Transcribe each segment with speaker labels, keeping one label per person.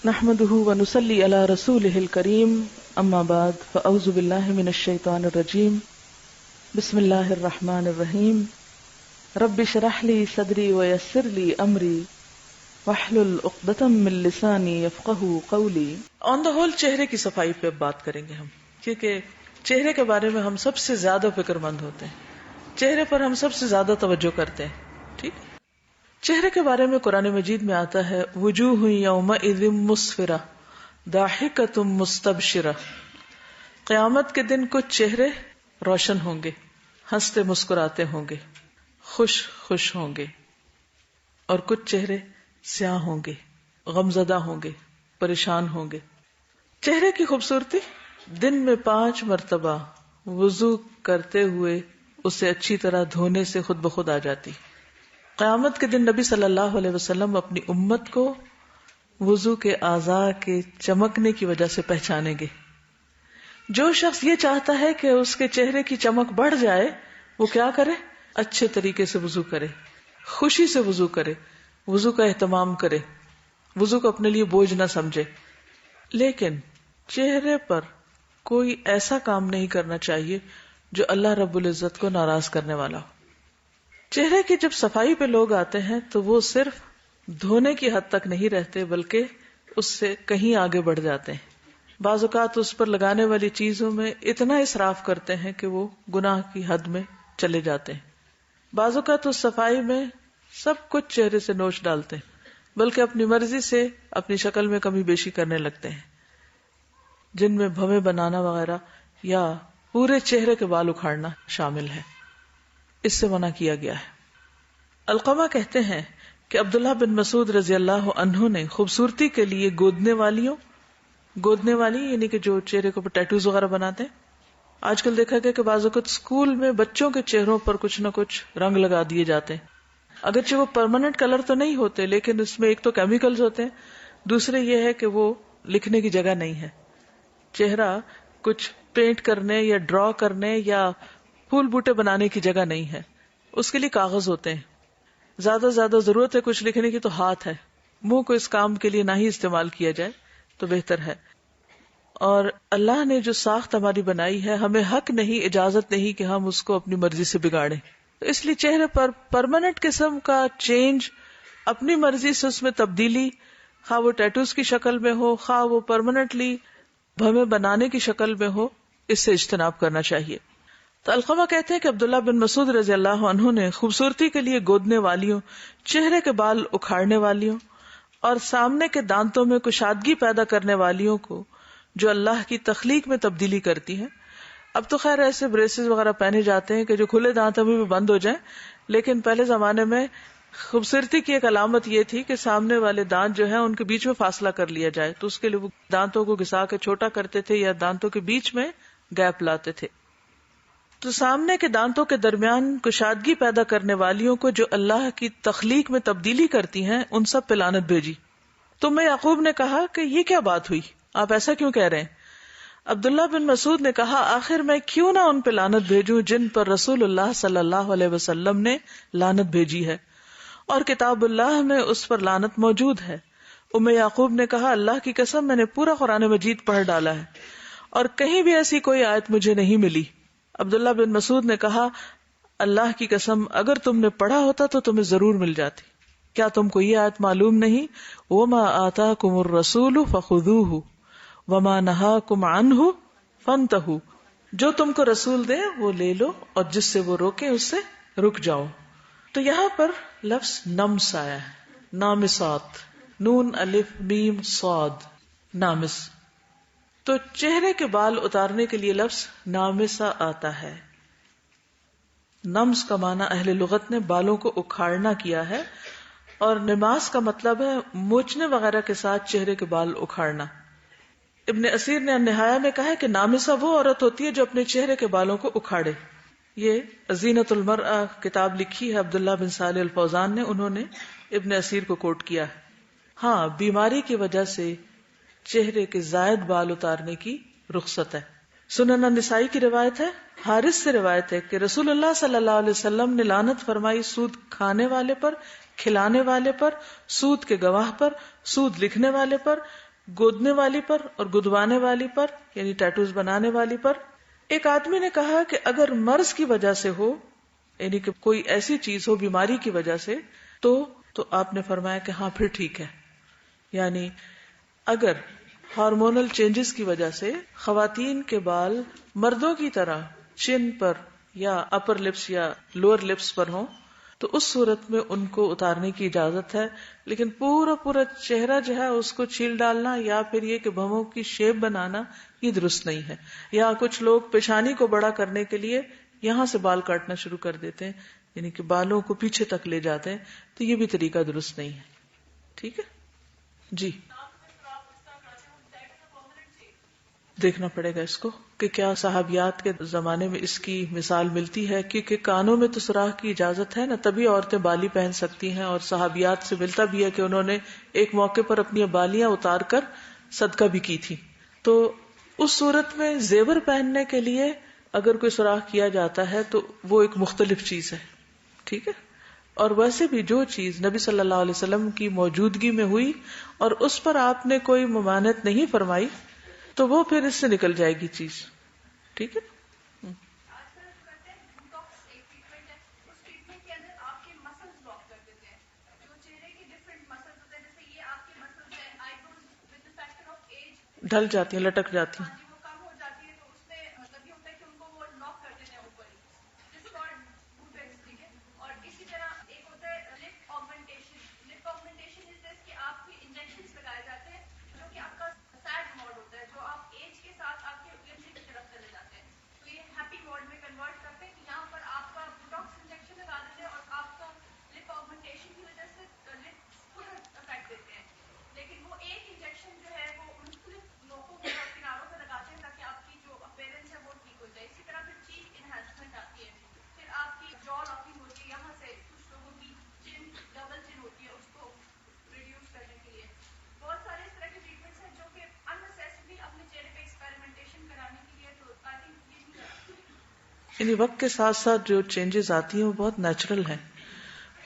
Speaker 1: نحمده ونصلي على رسوله الكريم اما بعد فاعوذ بالله من الشيطان الرجيم بسم الله الرحمن الرحيم رب اشرح لي صدري ويسر لي امري واحلل عقدة من لساني يفقهوا قولي.
Speaker 2: آن دا ہول چہرے کی صفائی پہ بات کریں گے ہم، کیونکہ چہرے کے بارے میں ہم سب سے زیادہ فکر مند ہوتے ہیں، چہرے پر ہم سب سے زیادہ توجہ کرتے ہیں. ٹھیک، چہرے کے بارے میں قرآن مجید میں آتا ہے وجوہ یومئذ مسفرہ ضاحکۃ مستبشرہ. قیامت کے دن کچھ چہرے روشن ہوں گے، ہنستے مسکراتے ہوں گے، خوش خوش ہوں گے، اور کچھ چہرے سیاہ ہوں گے، غمزدہ ہوں گے، پریشان ہوں گے. چہرے کی خوبصورتی دن میں 5 مرتبہ وضو کرتے ہوئے اسے اچھی طرح دھونے سے خود بخود آ جاتی. قیامت کے دن نبی صلی اللہ علیہ وسلم اپنی امت کو وضو کے اعضاء کے چمکنے کی وجہ سے پہچانیں گے. جو شخص یہ چاہتا ہے کہ اس کے چہرے کی چمک بڑھ جائے وہ کیا کرے؟ اچھے طریقے سے وضو کرے، خوشی سے وضو کرے، وضو کا اہتمام کرے، وضو کو اپنے لیے بوجھ نہ سمجھے. لیکن چہرے پر کوئی ایسا کام نہیں کرنا چاہیے جو اللہ رب العزت کو ناراض کرنے والا ہو. چہرے کی جب صفائی پہ لوگ آتے ہیں تو وہ صرف دھونے کی حد تک نہیں رہتے بلکہ اس سے کہیں آگے بڑھ جاتے ہیں. بعض اوقات اس پر لگانے والی چیزوں میں اتنا اسراف کرتے ہیں کہ وہ گناہ کی حد میں چلے جاتے ہیں. بعض اوقات اس صفائی میں سب کچھ چہرے سے نوچ ڈالتے ہیں بلکہ اپنی مرضی سے اپنی شکل میں کمی بیشی کرنے لگتے ہیں، جن میں بھویں بنانا وغیرہ یا پورے چہرے کے بال اکھاڑنا شامل ہے. اس سے منع کیا گیا ہے. علقمہ کہتے ہیں کہ عبداللہ بن مسعود رضی اللہ عنہ نے خوبصورتی کے لیے گودنے والی یعنی کہ جو چہرے کے اوپر ٹیٹوز وغیرہ بناتے ہیں. آج کل دیکھا گیا کہ بعض اوقات اسکول میں بچوں کے چہروں پر کچھ نہ کچھ رنگ لگا دیے جاتے ہیں. اگرچہ وہ پرماننٹ کلر تو نہیں ہوتے لیکن اس میں ایک تو کیمیکلز ہوتے ہیں، دوسرے یہ ہے کہ وہ لکھنے کی جگہ نہیں ہے. چہرہ کچھ پینٹ کرنے یا ڈرا کرنے یا پھول بوٹے بنانے کی جگہ نہیں ہے، اس کے لیے کاغذ ہوتے ہیں. زیادہ ضرورت ہے کچھ لکھنے کی تو ہاتھ ہے. منہ کو اس کام کے لیے نہ ہی استعمال کیا جائے تو بہتر ہے. اور اللہ نے جو ساخت ہماری بنائی ہے ہمیں حق نہیں، اجازت نہیں کہ ہم اس کو اپنی مرضی سے بگاڑیں. تو اس لیے چہرے پر پرماننٹ قسم کا چینج، اپنی مرضی سے اس میں تبدیلی، خواہ وہ ٹیٹوز کی شکل میں ہو، خواہ وہ پرماننٹلی بھویں بنانے کی شکل میں ہو، اس سے اجتناب کرنا چاہیے. تو علقمہ کہتے ہیں کہ عبداللہ بن مسعود رضی اللہ عنہ نے خوبصورتی کے لیے گودنے والیوں، چہرے کے بال اکھاڑنے والیوں اور سامنے کے دانتوں میں کشادگی پیدا کرنے والیوں کو جو اللہ کی تخلیق میں تبدیلی کرتی ہیں. اب تو خیر ایسے بریسز وغیرہ پہنے جاتے ہیں کہ جو کھلے دانت ابھی بھی بند ہو جائیں، لیکن پہلے زمانے میں خوبصورتی کی ایک علامت یہ تھی کہ سامنے والے دانت جو ہیں ان کے بیچ میں فاصلہ کر لیا جائے. تو اس کے لیے وہ دانتوں کو گھسا کے چھوٹا کرتے تھے یا دانتوں کے بیچ میں گیپ لاتے تھے. تو سامنے کے دانتوں کے درمیان کشادگی پیدا کرنے والیوں کو جو اللہ کی تخلیق میں تبدیلی کرتی ہیں ان سب پہ لعنت بھیجی. تو میں یعقوب نے کہا کہ یہ کیا بات ہوئی، آپ ایسا کیوں کہہ رہے ہیں؟ عبداللہ بن مسعود نے کہا آخر میں کیوں نہ ان پہ لعنت بھیجوں جن پر رسول اللہ صلی اللہ علیہ وسلم نے لعنت بھیجی ہے اور کتاب اللہ میں اس پر لعنت موجود ہے. یعقوب نے کہا اللہ کی قسم میں نے پورا قرآن مجید پڑھ ڈالا ہے اور کہیں بھی ایسی کوئی آیت مجھے نہیں ملی. عبداللہ بن مسعود نے کہا اللہ کی قسم اگر تم نے پڑھا ہوتا تو تمہیں ضرور مل جاتی. کیا تم کو یہ آیت معلوم نہیں؟ وَمَا آتَاكُمُ الرَّسُولُ فَخُذُوهُ وَمَا نَهَاكُمْ عَنْهُ فَانْتَهُوا. جو تم کو رسول دے وہ لے لو اور جس سے وہ روکے اس سے رک جاؤ. تو یہاں پر لفظ نمس آیا ہے، نامسات، نون الف میم صاد، نامس. تو چہرے کے بال اتارنے کے لیے لفظ نامسا آتا ہے. نمس کا معنی اہل لغت نے بالوں کو اکھاڑنا کیا ہے اور نماس کا مطلب ہے موچنے وغیرہ کے ساتھ چہرے کے بال اکھاڑنا. ابن اسیر نے النہایہ میں کہا ہے کہ نامسا وہ عورت ہوتی ہے جو اپنے چہرے کے بالوں کو اکھاڑے. یہ زینت المرأہ کتاب لکھی ہے عبداللہ بن صالح الفوزان نے، انہوں نے ابن اسیر کو کوٹ کیا ہے. ہاں، بیماری کی وجہ سے چہرے کے زائد بال اتارنے کی رخصت ہے. سنن نسائی کی روایت ہے، حارث سے روایت ہے کہ رسول اللہ صلی اللہ علیہ وسلم نے لعنت فرمائی سود کھانے والے پر، کھلانے والے پر، سود کے گواہ پر، سود لکھنے والے پر، گودنے والی پر اور گدوانے والی پر یعنی ٹیٹوز بنانے والی پر. ایک آدمی نے کہا کہ اگر مرض کی وجہ سے ہو یعنی کہ کوئی ایسی چیز ہو بیماری کی وجہ سے تو آپ نے فرمایا کہ ہاں پھر ٹھیک ہے. یعنی اگر ہارمونل چینجز کی وجہ سے خواتین کے بال مردوں کی طرح چن پر یا اپر لپس یا لوور لپس پر ہوں تو اس صورت میں ان کو اتارنے کی اجازت ہے. لیکن پورا چہرہ جو ہے اس کو چھیل ڈالنا یا پھر یہ کہ بھووں کی شیپ بنانا یہ درست نہیں ہے. یا کچھ لوگ پیشانی کو بڑا کرنے کے لیے یہاں سے بال کاٹنا شروع کر دیتے ہیں یعنی کہ بالوں کو پیچھے تک لے جاتے ہیں, تو یہ بھی طریقہ درست نہیں ہے. ٹھیک ہے جی, دیکھنا پڑے گا اس کو کہ کیا صحابیات کے زمانے میں اس کی مثال ملتی ہے, کیونکہ کانوں میں تو سوراخ کی اجازت ہے نا, تبھی عورتیں بالی پہن سکتی ہیں, اور صحابیات سے ملتا بھی ہے کہ انہوں نے ایک موقع پر اپنی بالیاں اتار کر صدقہ بھی کی تھی. تو اس صورت میں زیور پہننے کے لیے اگر کوئی سوراخ کیا جاتا ہے تو وہ ایک مختلف چیز ہے. ٹھیک ہے, اور ویسے بھی جو چیز نبی صلی اللہ علیہ وسلم کی موجودگی میں ہوئی اور اس پر آپ نے کوئی ممانعت نہیں فرمائی تو وہ پھر اس سے نکل جائے گی چیز. ٹھیک ہے, ڈھل جاتی ہیں, لٹک جاتی ہیں. یعنی وقت کے ساتھ ساتھ جو چینجز آتی ہیں وہ بہت نیچرل ہیں,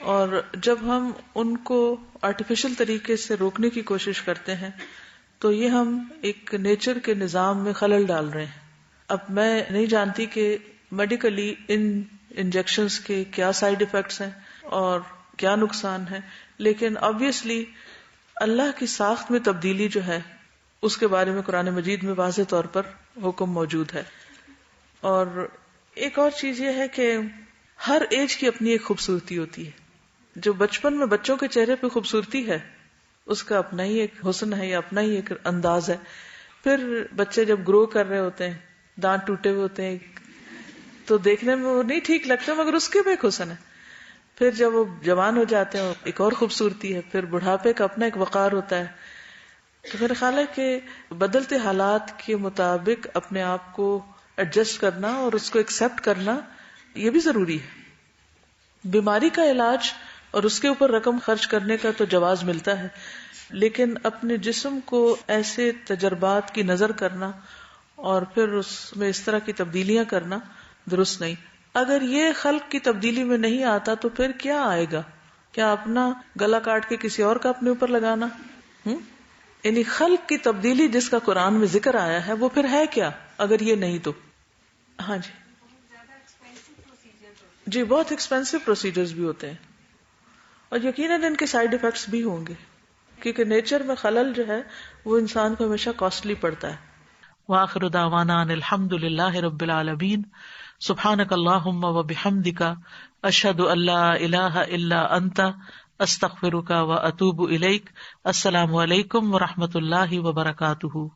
Speaker 2: اور جب ہم ان کو آرٹیفیشل طریقے سے روکنے کی کوشش کرتے ہیں تو یہ ہم ایک نیچر کے نظام میں خلل ڈال رہے ہیں. اب میں نہیں جانتی کہ میڈیکلی ان انجیکشنز کے کیا سائیڈ ایفیکٹس ہیں اور کیا نقصان ہے, لیکن آبویسلی اللہ کی ساخت میں تبدیلی جو ہے اس کے بارے میں قرآن مجید میں واضح طور پر حکم موجود ہے. اور ایک اور چیز یہ ہے کہ ہر ایج کی اپنی ایک خوبصورتی ہوتی ہے. جو بچپن میں بچوں کے چہرے پہ خوبصورتی ہے اس کا اپنا ہی ایک حسن ہے یا اپنا ہی ایک انداز ہے. پھر بچے جب گرو کر رہے ہوتے ہیں, دانت ٹوٹے ہوئے ہوتے ہیں تو دیکھنے میں وہ نہیں ٹھیک لگتا, مگر اس کے بھی ایک حسن ہے. پھر جب وہ جوان ہو جاتے ہیں ایک اور خوبصورتی ہے. پھر بڑھاپے کا اپنا ایک وقار ہوتا ہے. تو میرا خیال ہے کہ بدلتے حالات کے مطابق اپنے آپ کو ایڈجسٹ کرنا اور اس کو ایکسپٹ کرنا یہ بھی ضروری ہے. بیماری کا علاج اور اس کے اوپر رقم خرچ کرنے کا تو جواز ملتا ہے, لیکن اپنے جسم کو ایسے تجربات کی نظر کرنا اور پھر اس میں اس طرح کی تبدیلیاں کرنا درست نہیں. اگر یہ خلق کی تبدیلی میں نہیں آتا تو پھر کیا آئے گا؟ کیا اپنا گلا کاٹ کے کسی اور کا اپنے اوپر لگانا؟ یعنی خلق کی تبدیلی جس کا قرآن میں ذکر آیا ہے وہ پھر ہے کیا اگر یہ نہیں تو؟ ہاں جی, جی بہت ایکسپینسو پروسیجرز بھی ہوتے ہیں, اور یقیناً ان کے سائیڈ ایفیکٹس بھی ہوں گے, کیونکہ نیچر میں خلل جو ہے وہ انسان کو ہمیشہ کاسٹلی پڑتا ہے. وآخر دعوانا ان الحمد للہ رب العالمین. سبحانک اللہم وبحمدک اشہد ان لا الہ الا انت استغفرک واتوب الیک. السلام علیکم ورحمۃ اللہ وبرکاتہ.